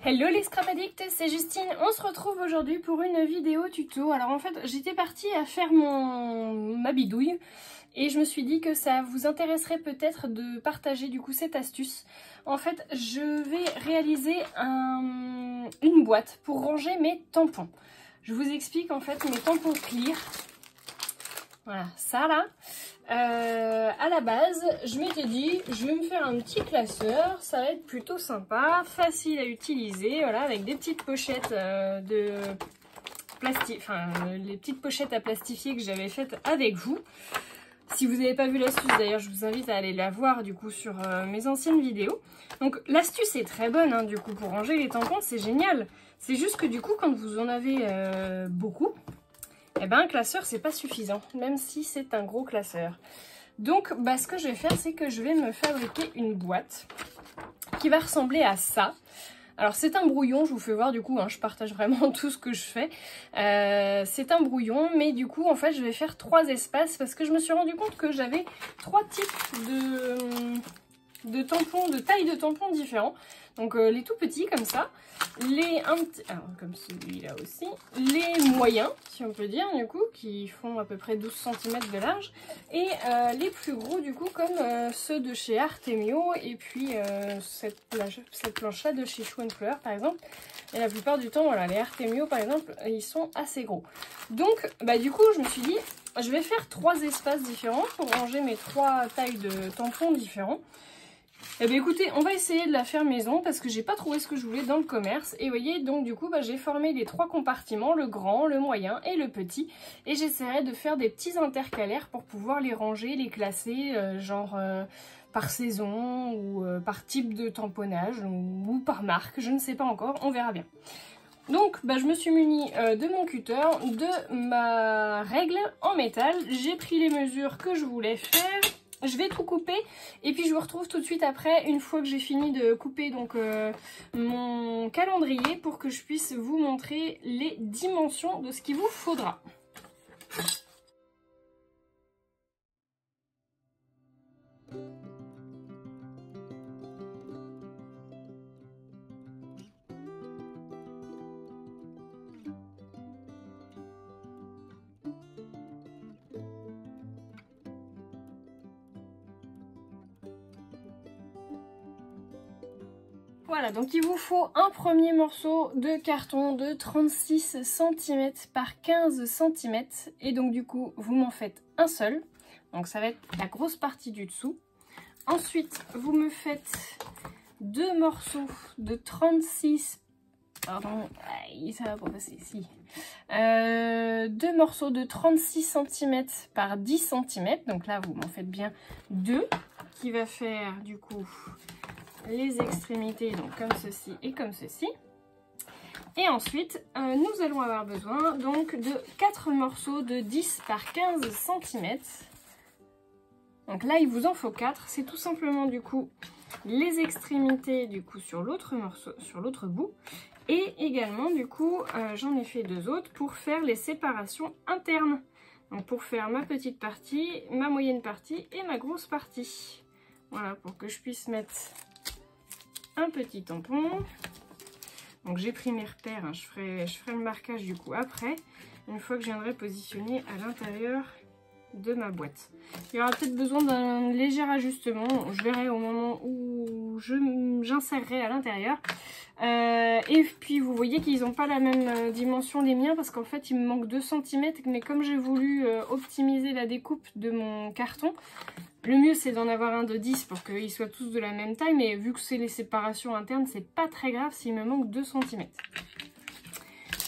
Hello les scrap addicts, c'est Justine. On se retrouve aujourd'hui pour une vidéo tuto. Alors en fait, j'étais partie à faire ma bidouille et je me suis dit que ça vous intéresserait peut-être de partager du coup cette astuce. En fait, je vais réaliser une boîte pour ranger mes tampons. Je vous explique en fait mes tampons clear. Voilà, ça là. À la base, je m'étais dit, je vais me faire un petit classeur, ça va être plutôt sympa, facile à utiliser, voilà, avec des petites pochettes de plastique, enfin les petites pochettes à plastifier que j'avais faites avec vous. Si vous n'avez pas vu l'astuce, d'ailleurs, je vous invite à aller la voir du coup sur mes anciennes vidéos. Donc l'astuce est très bonne, hein, du coup, pour ranger les tampons, c'est génial. C'est juste que du coup, quand vous en avez beaucoup, eh ben, un classeur, c'est pas suffisant, même si c'est un gros classeur. Donc, ce que je vais faire, c'est que je vais me fabriquer une boîte qui va ressembler à ça. Alors, c'est un brouillon, je vous fais voir du coup, hein, je partage vraiment tout ce que je fais. C'est un brouillon, mais du coup, en fait, je vais faire 3 espaces parce que je me suis rendu compte que j'avais 3 types de tampons, de taille de tampons différents. Donc les tout petits comme ça, alors comme celui-là aussi, les moyens si on peut dire du coup, qui font à peu près 12 cm de large, et les plus gros du coup comme ceux de chez Artemio, et puis cette planche-là de chez Shoe & Fleur par exemple. Et la plupart du temps, voilà, les Artemio par exemple, ils sont assez gros. Donc du coup je me suis dit, je vais faire 3 espaces différents pour ranger mes 3 tailles de tampons différents. Eh bien écoutez, on va essayer de la faire maison parce que j'ai pas trouvé ce que je voulais dans le commerce. Et vous voyez, donc du coup, j'ai formé les 3 compartiments, le grand, le moyen et le petit. Et j'essaierai de faire des petits intercalaires pour pouvoir les ranger, les classer, par saison ou par type de tamponnage ou par marque, je ne sais pas encore, on verra bien. Donc je me suis munie de mon cutter, de ma règle en métal, j'ai pris les mesures que je voulais faire. Je vais tout couper et puis je vous retrouve tout de suite après, une fois que j'ai fini de couper donc mon calendrier, pour que je puisse vous montrer les dimensions de ce qu'il vous faudra. Voilà, donc il vous faut un premier morceau de carton de 36 cm par 15 cm. Et donc du coup, vous m'en faites un seul. Donc ça va être la grosse partie du dessous. Ensuite, vous me faites 2 morceaux de 36... Pardon, ça va pas passer, si. 2 morceaux de 36 cm par 10 cm. Donc là, vous m'en faites bien 2. Qui va faire du coup les extrémités, donc comme ceci et comme ceci. Et ensuite nous allons avoir besoin donc de 4 morceaux de 10 par 15 cm. Donc là il vous en faut 4, c'est tout simplement du coup les extrémités du coup sur l'autre morceau, sur l'autre bout, et également du coup j'en ai fait 2 autres pour faire les séparations internes. Donc pour faire ma petite partie, ma moyenne partie et ma grosse partie. Voilà, pour que je puisse mettre un petit tampon. Donc j'ai pris mes repères, hein. je ferai le marquage du coup après, une fois que je viendrai positionner à l'intérieur de ma boîte. Il y aura peut-être besoin d'un léger ajustement, je verrai au moment où j'insérerai à l'intérieur. Et puis vous voyez qu'ils n'ont pas la même dimension les miens, parce qu'en fait il me manque 2 cm, mais comme j'ai voulu optimiser la découpe de mon carton, le mieux c'est d'en avoir un de 10 pour qu'ils soient tous de la même taille, mais vu que c'est les séparations internes, c'est pas très grave s'il me manque 2 cm.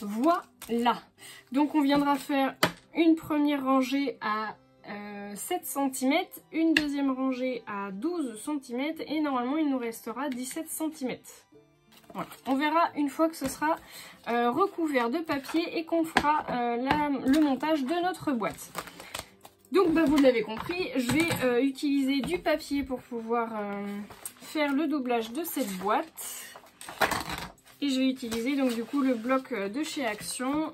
Voilà. Donc on viendra faire une première rangée à 7 cm, une deuxième rangée à 12 cm et normalement il nous restera 17 cm. Voilà. On verra une fois que ce sera recouvert de papier et qu'on fera le montage de notre boîte. Donc vous l'avez compris, je vais utiliser du papier pour pouvoir faire le doublage de cette boîte. Et je vais utiliser donc du coup le bloc de chez Action.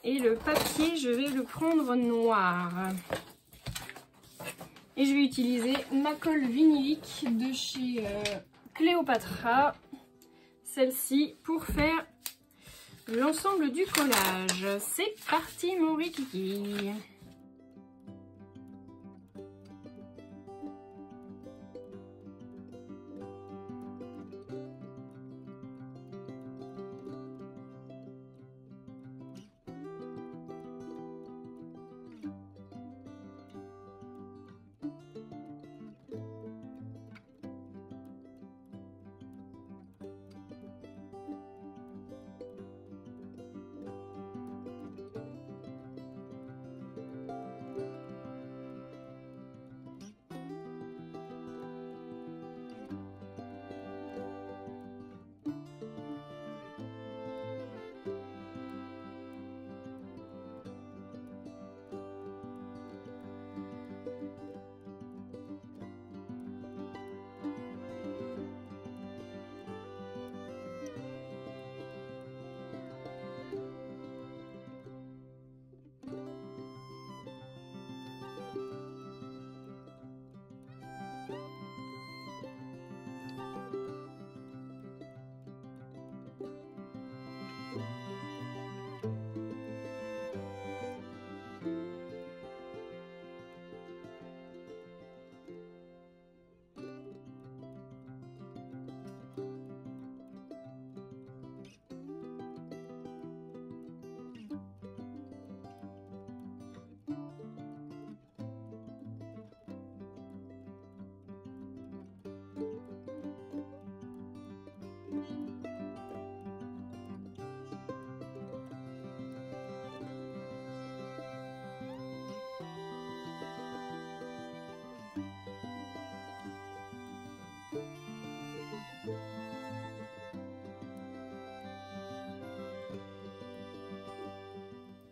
Et le papier, je vais le prendre noir. Et je vais utiliser ma colle vinylique de chez Cléopatra. celle-ci pour faire l'ensemble du collage. C'est parti mon rikiki.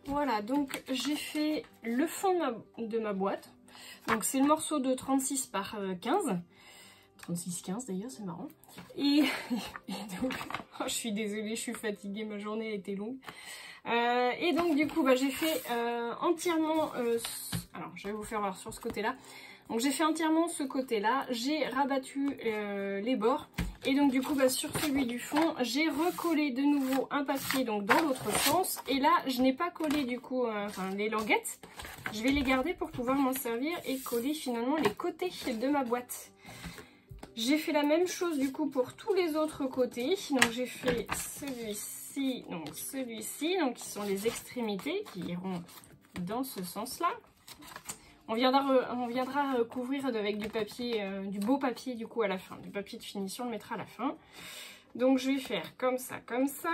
Voilà, donc j'ai fait le fond de ma boîte. Donc c'est le morceau de 36 par 15. 36-15 d'ailleurs, c'est marrant. Et donc, oh, je suis désolée, je suis fatiguée, ma journée a été longue. Et donc du coup, bah, j'ai fait entièrement... alors, je vais vous faire voir sur ce côté-là. Donc j'ai fait entièrement ce côté-là. J'ai rabattu les bords. Et donc du coup, bah, sur celui du fond, j'ai recollé de nouveau un papier donc dans l'autre sens. Et là, je n'ai pas collé du coup les languettes. Je vais les garder pour pouvoir m'en servir et coller finalement les côtés de ma boîte. J'ai fait la même chose du coup pour tous les autres côtés. Donc j'ai fait celui-ci, donc qui sont les extrémités qui iront dans ce sens-là. On viendra couvrir avec du papier, du beau papier du coup à la fin. Du papier de finition, on le mettra à la fin. Donc je vais faire comme ça, comme ça.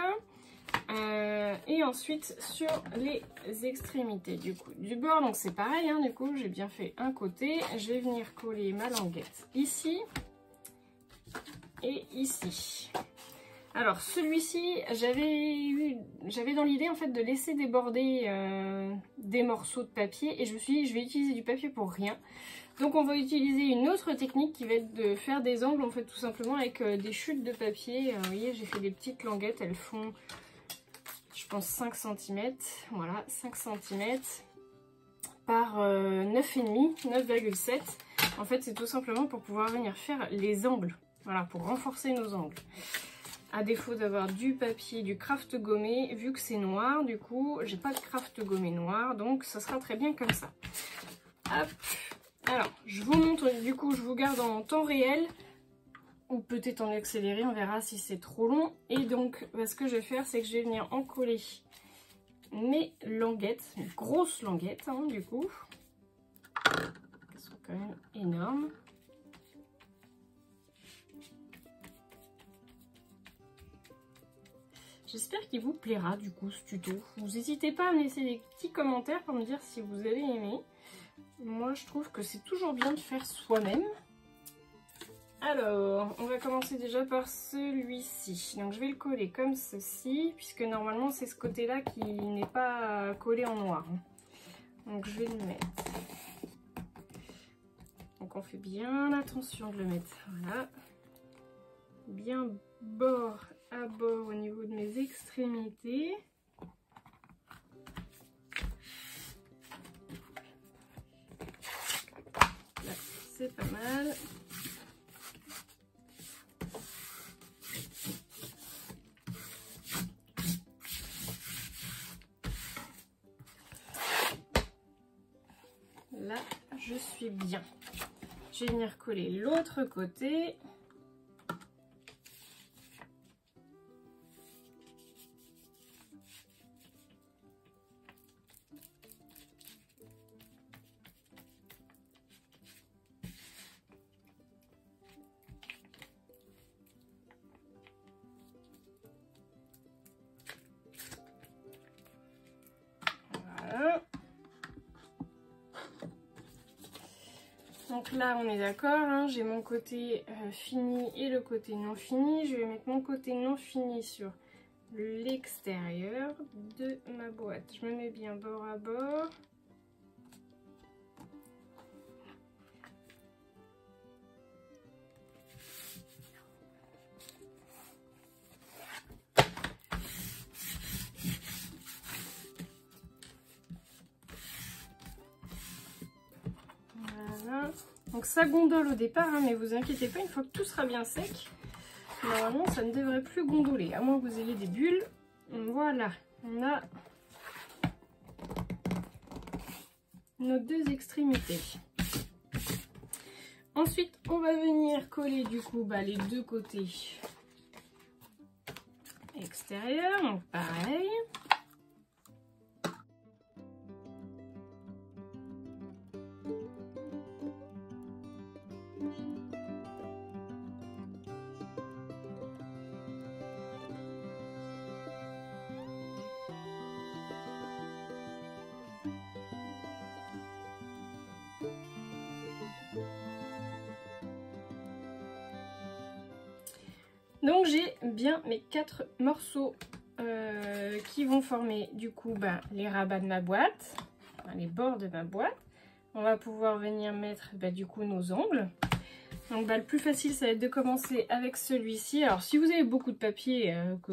Et ensuite sur les extrémités du coup du bord. Donc c'est pareil, hein, du coup j'ai bien fait un côté. Je vais venir coller ma languette ici et ici. Alors celui-ci, j'avais dans l'idée en fait de laisser déborder des morceaux de papier et je me suis dit je vais utiliser du papier pour rien. Donc on va utiliser une autre technique qui va être de faire des angles en fait tout simplement avec des chutes de papier. Vous voyez, j'ai fait des petites languettes, elles font je pense 5 cm, voilà 5 cm par 9,5, 9,7. En fait c'est tout simplement pour pouvoir venir faire les angles, voilà, pour renforcer nos angles. À défaut d'avoir du papier, du craft gommé, vu que c'est noir, du coup, j'ai pas de craft gommé noir, donc ça sera très bien comme ça. Hop. Alors, je vous montre, du coup, je vous garde en temps réel, ou peut-être en accéléré, on verra si c'est trop long. Et donc, ce que je vais faire, c'est que je vais venir encoller mes languettes, mes grosses languettes, hein, du coup. Elles sont quand même énormes. J'espère qu'il vous plaira du coup ce tuto. Vous n'hésitez pas à me laisser des petits commentaires pour me dire si vous avez aimé. Moi je trouve que c'est toujours bien de faire soi-même. Alors, on va commencer déjà par celui-ci. Donc je vais le coller comme ceci, puisque normalement c'est ce côté-là qui n'est pas collé en noir. Donc je vais le mettre. Donc on fait bien attention de le mettre. Voilà. Bien bord à bord au niveau de mes extrémités. Là, c'est pas mal. fait bien. Je vais venir coller l'autre côté. Donc là on est d'accord, hein, j'ai mon côté fini et le côté non fini. Je vais mettre mon côté non fini sur l'extérieur de ma boîte. Je me mets bien bord à bord. Voilà. Donc ça gondole au départ, hein, mais vous inquiétez pas, une fois que tout sera bien sec, normalement ça ne devrait plus gondoler, à moins que vous ayez des bulles. Voilà, on a nos deux extrémités. Ensuite, on va venir coller du coup les deux côtés extérieurs, donc pareil. Donc j'ai bien mes 4 morceaux qui vont former du coup les rabats de ma boîte, les bords de ma boîte. On va pouvoir venir mettre du coup nos angles. Donc le plus facile ça va être de commencer avec celui-ci. Alors si vous avez beaucoup de papier que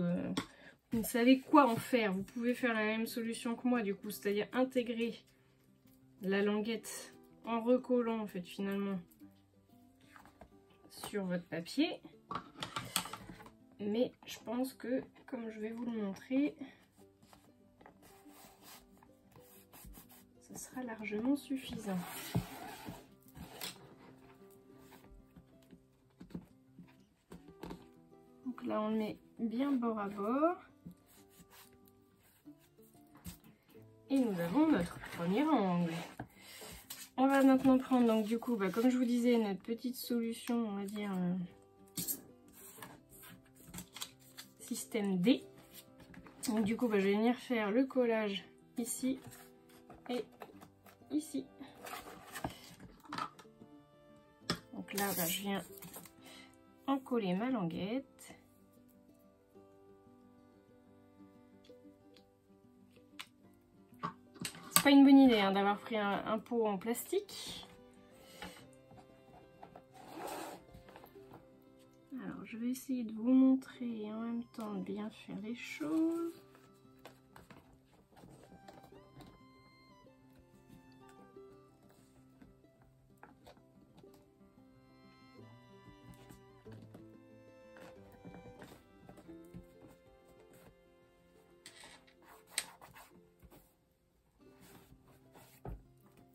vous ne savez quoi en faire, vous pouvez faire la même solution que moi du coup, c'est-à-dire intégrer la languette en recollant en fait finalement sur votre papier. Mais je pense que, comme je vais vous le montrer, ce sera largement suffisant. Donc là, on le met bien bord à bord. Et nous avons notre premier angle. On va maintenant prendre, donc du coup, comme je vous disais, notre petite solution, on va dire... système D. Donc du coup je vais venir faire le collage ici et ici. Donc là je viens en coller ma languette. C'est pas une bonne idée d'avoir pris un pot en plastique. Alors, je vais essayer de vous montrer et en même temps de bien faire les choses.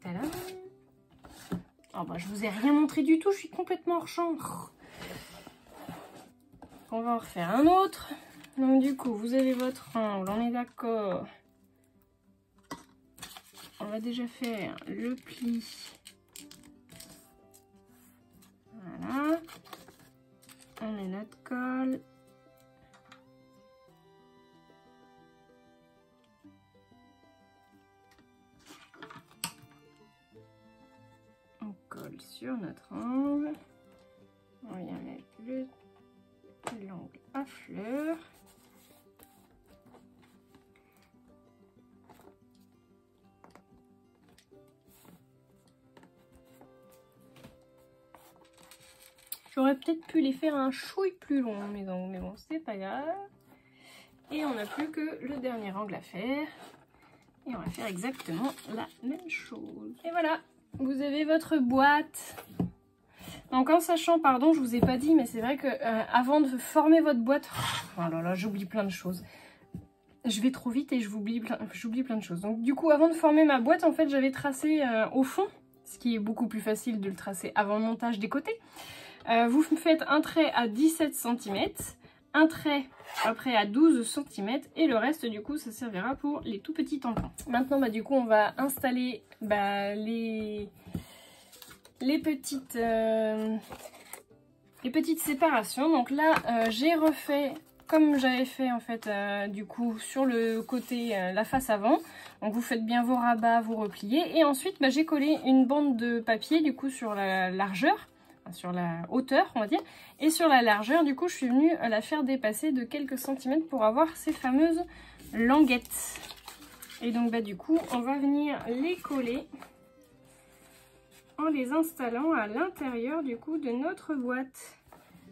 Tadam! Oh je vous ai rien montré du tout, je suis complètement hors champ. On va en refaire un autre. Donc du coup, vous avez votre angle, on est d'accord. On va déjà faire le pli. Voilà. On met notre colle. On colle sur notre angle. On vient mettre l'angle à fleur. J'aurais peut-être pu les faire un chouille plus long mes angles, mais bon c'est pas grave. Et on n'a plus que le dernier angle à faire. Et on va faire exactement la même chose. Et voilà, vous avez votre boîte. Donc en sachant, pardon, je vous ai pas dit, mais c'est vrai que avant de former votre boîte, oh là là, j'oublie plein de choses. Je vais trop vite et j'oublie plein de choses. Donc du coup, avant de former ma boîte, en fait, j'avais tracé au fond, ce qui est beaucoup plus facile de le tracer avant le montage des côtés. Vous faites un trait à 17 cm, un trait après à 12 cm et le reste du coup ça servira pour les tout petits tampons. Maintenant du coup on va installer les petites séparations. Donc là j'ai refait comme j'avais fait en fait du coup sur le côté, la face avant. Donc vous faites bien vos rabats, vous repliez et ensuite j'ai collé une bande de papier du coup sur la largeur, sur la hauteur on va dire, et sur la largeur du coup je suis venue la faire dépasser de quelques centimètres pour avoir ces fameuses languettes. Et donc du coup on va venir les coller en les installant à l'intérieur du coup de notre boîte.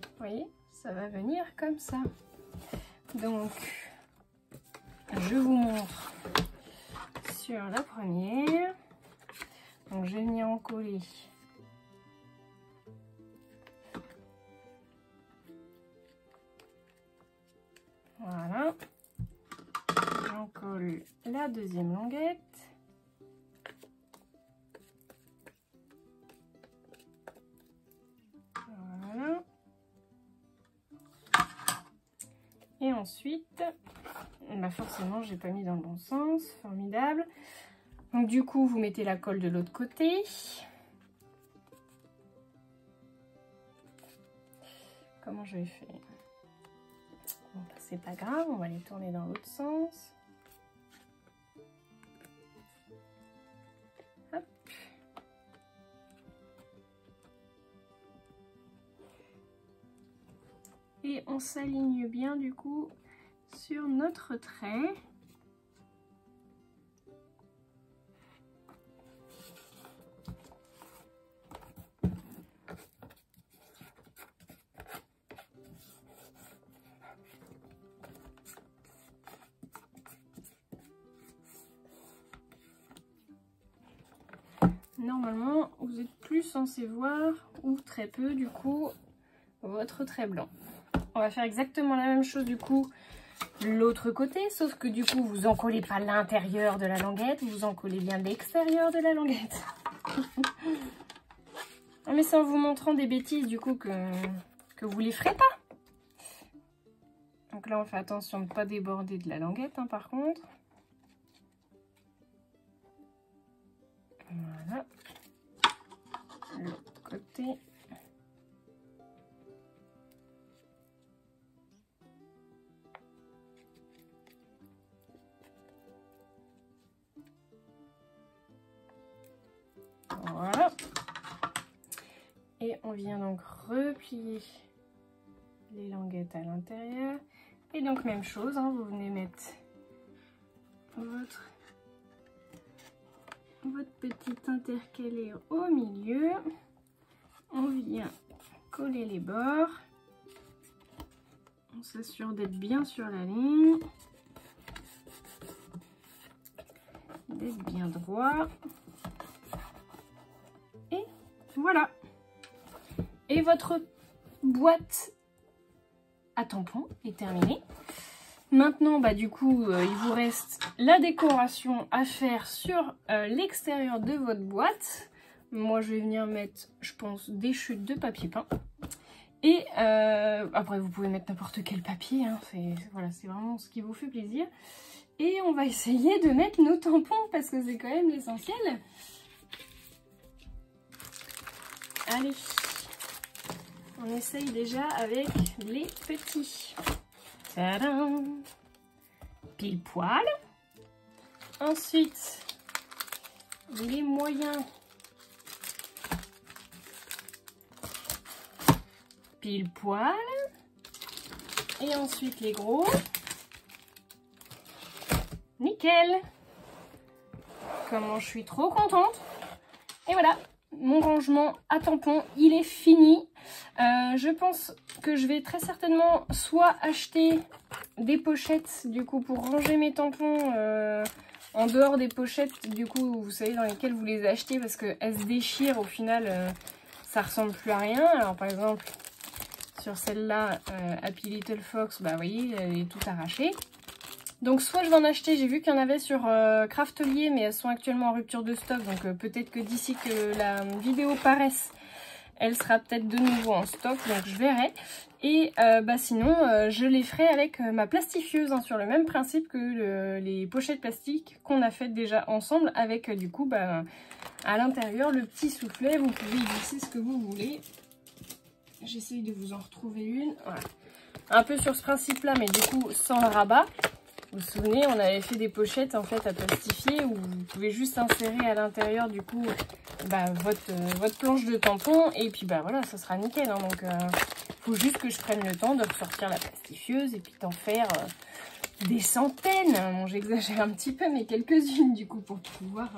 Vous voyez, ça va venir comme ça. Donc je vous montre sur la première. Donc je vais venir en coller. Voilà. J'en colle la deuxième languette. Voilà. Et ensuite, forcément, j'ai pas mis dans le bon sens. Formidable. Donc du coup, vous mettez la colle de l'autre côté. Comment je vais faire? Bon, c'est pas grave, on va les tourner dans l'autre sens. Hop. Et on s'aligne bien du coup sur notre trait. Normalement, vous n'êtes plus censé voir, ou très peu du coup, votre trait blanc. On va faire exactement la même chose du coup l'autre côté, sauf que du coup vous en collez pas l'intérieur de la languette, vous en collez bien l'extérieur de la languette. Mais c'est en vous montrant des bêtises du coup que vous les ferez pas. Donc là on fait attention de ne pas déborder de la languette par contre. Voilà. L'autre côté. Voilà. Et on vient donc replier les languettes à l'intérieur. Et donc même chose, vous venez mettre votre petit intercalaire au milieu. On vient coller les bords. On s'assure d'être bien sur la ligne. D'être bien droit. Et voilà. Et votre boîte à tampons est terminée. Maintenant, du coup, il vous reste la décoration à faire sur l'extérieur de votre boîte. Moi, je vais venir mettre, je pense, des chutes de papier peint. Et après, vous pouvez mettre n'importe quel papier. Voilà, c'est vraiment ce qui vous fait plaisir. Et on va essayer de mettre nos tampons parce que c'est quand même l'essentiel. Allez, on essaye déjà avec les petits. Tadam! Pile poil. Ensuite, les moyens. Pile poil. Et ensuite les gros. Nickel. Comment je suis trop contente. Et voilà, mon rangement à tampons, il est fini. Je pense que je vais très certainement soit acheter des pochettes du coup pour ranger mes tampons en dehors des pochettes du coup vous savez dans lesquelles vous les achetez parce qu'elles se déchirent au final, ça ressemble plus à rien. Alors par exemple sur celle-là, Happy Little Fox, vous voyez elle est tout arrachée. Donc soit je vais en acheter, j'ai vu qu'il y en avait sur Craftelier, mais elles sont actuellement en rupture de stock, donc peut-être que d'ici que la vidéo paraisse, elle sera peut-être de nouveau en stock, donc je verrai. Et sinon, je les ferai avec ma plastifieuse, hein, sur le même principe que les pochettes plastiques qu'on a faites déjà ensemble, avec du coup, à l'intérieur, le petit soufflet. Vous pouvez y glisser ce que vous voulez. J'essaye de vous en retrouver une. Voilà. Un peu sur ce principe-là, mais du coup, sans le rabat. Vous vous souvenez, on avait fait des pochettes en fait à plastifier où vous pouvez juste insérer à l'intérieur du coup votre planche de tampon et puis voilà, ça sera nickel, hein. Donc faut juste que je prenne le temps de ressortir la plastifieuse et puis d'en faire des centaines. Bon, j'exagère un petit peu, mais quelques-unes du coup pour pouvoir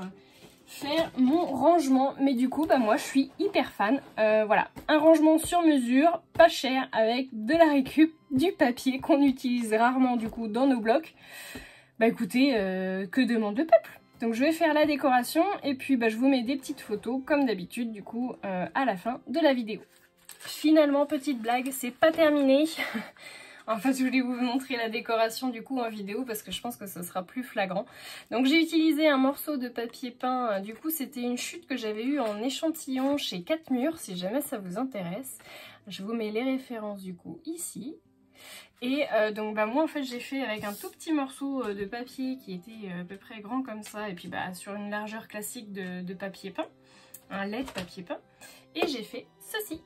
faire mon rangement. Mais du coup moi je suis hyper fan. Voilà, un rangement sur mesure, pas cher, avec de la récup, du papier qu'on utilise rarement du coup dans nos blocs. Écoutez, que demande le peuple? Donc je vais faire la décoration et puis je vous mets des petites photos comme d'habitude du coup à la fin de la vidéo. Finalement, petite blague, c'est pas terminé. En fait, je voulais vous montrer la décoration du coup en vidéo parce que je pense que ce sera plus flagrant. Donc j'ai utilisé un morceau de papier peint. Du coup, c'était une chute que j'avais eue en échantillon chez 4 Murs, si jamais ça vous intéresse. Je vous mets les références du coup ici. Et donc moi en fait j'ai fait avec un tout petit morceau de papier qui était à peu près grand comme ça. Et puis sur une largeur classique de papier peint. Un lait de papier peint. Et j'ai fait ceci.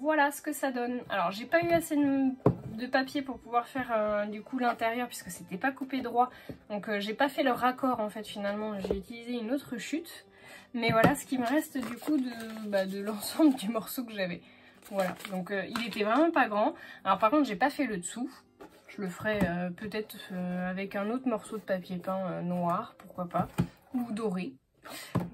Voilà ce que ça donne. Alors j'ai pas eu assez de papier pour pouvoir faire du coup l'intérieur puisque c'était pas coupé droit. Donc j'ai pas fait le raccord en fait finalement. J'ai utilisé une autre chute. Mais voilà ce qui me reste du coup de l'ensemble du morceau que j'avais. Voilà, donc il était vraiment pas grand. Alors par contre j'ai pas fait le dessous. Je le ferai peut-être avec un autre morceau de papier peint noir, pourquoi pas. Ou doré.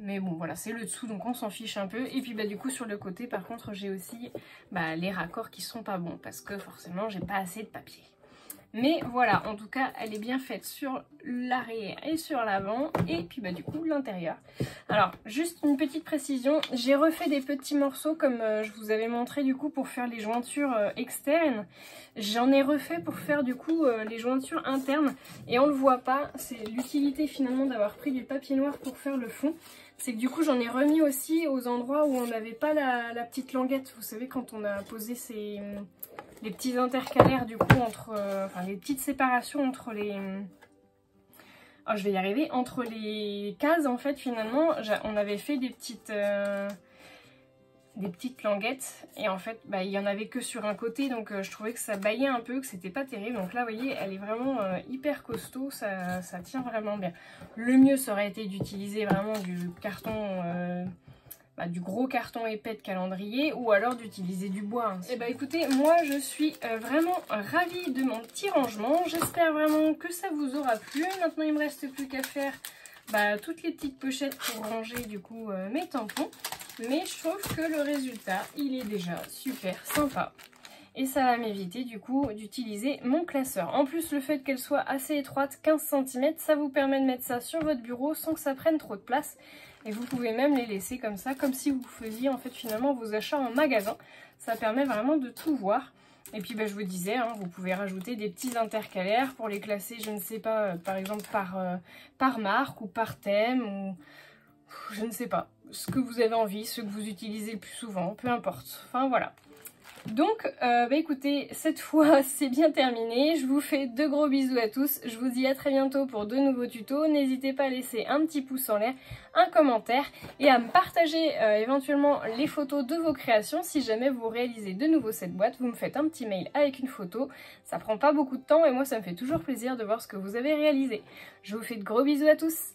Mais bon voilà, c'est le dessous donc on s'en fiche un peu. Et puis du coup sur le côté par contre j'ai aussi les raccords qui sont pas bons parce que forcément j'ai pas assez de papier. Mais voilà, en tout cas elle est bien faite sur l'arrière et sur l'avant. Et puis du coup l'intérieur. Alors juste une petite précision, j'ai refait des petits morceaux comme je vous avais montré du coup pour faire les jointures externes. J'en ai refait pour faire du coup les jointures internes. Et on le voit pas, c'est l'utilité finalement d'avoir pris du papier noir pour faire le fond. C'est que du coup j'en ai remis aussi aux endroits où on n'avait pas la petite languette. Vous savez quand on a posé les petits intercalaires du coup entre... les petites séparations entre les... Oh, je vais y arriver. Entre les cases en fait finalement on avait fait des petites languettes. Et en fait il y en avait que sur un côté. Donc je trouvais que ça baillait un peu, que c'était pas terrible. Donc là vous voyez elle est vraiment hyper costaud. Ça tient vraiment bien. Le mieux ça aurait été d'utiliser vraiment du carton... du gros carton épais de calendrier ou alors d'utiliser du bois. Et écoutez, moi je suis vraiment ravie de mon petit rangement. J'espère vraiment que ça vous aura plu. Maintenant il me reste plus qu'à faire toutes les petites pochettes pour ranger du coup mes tampons. Mais je trouve que le résultat il est déjà super sympa. Et ça va m'éviter du coup d'utiliser mon classeur. En plus le fait qu'elle soit assez étroite, 15 cm, ça vous permet de mettre ça sur votre bureau sans que ça prenne trop de place. Et vous pouvez même les laisser comme ça, comme si vous faisiez en fait finalement vos achats en magasin. Ça permet vraiment de tout voir. Et puis je vous disais, hein, vous pouvez rajouter des petits intercalaires pour les classer, je ne sais pas, par exemple par marque ou par thème, ou je ne sais pas, ce que vous avez envie, ce que vous utilisez le plus souvent, peu importe. Enfin voilà. Donc écoutez, cette fois c'est bien terminé, je vous fais de gros bisous à tous, je vous dis à très bientôt pour de nouveaux tutos, n'hésitez pas à laisser un petit pouce en l'air, un commentaire et à me partager éventuellement les photos de vos créations. Si jamais vous réalisez de nouveau cette boîte, vous me faites un petit mail avec une photo, ça prend pas beaucoup de temps et moi ça me fait toujours plaisir de voir ce que vous avez réalisé. Je vous fais de gros bisous à tous.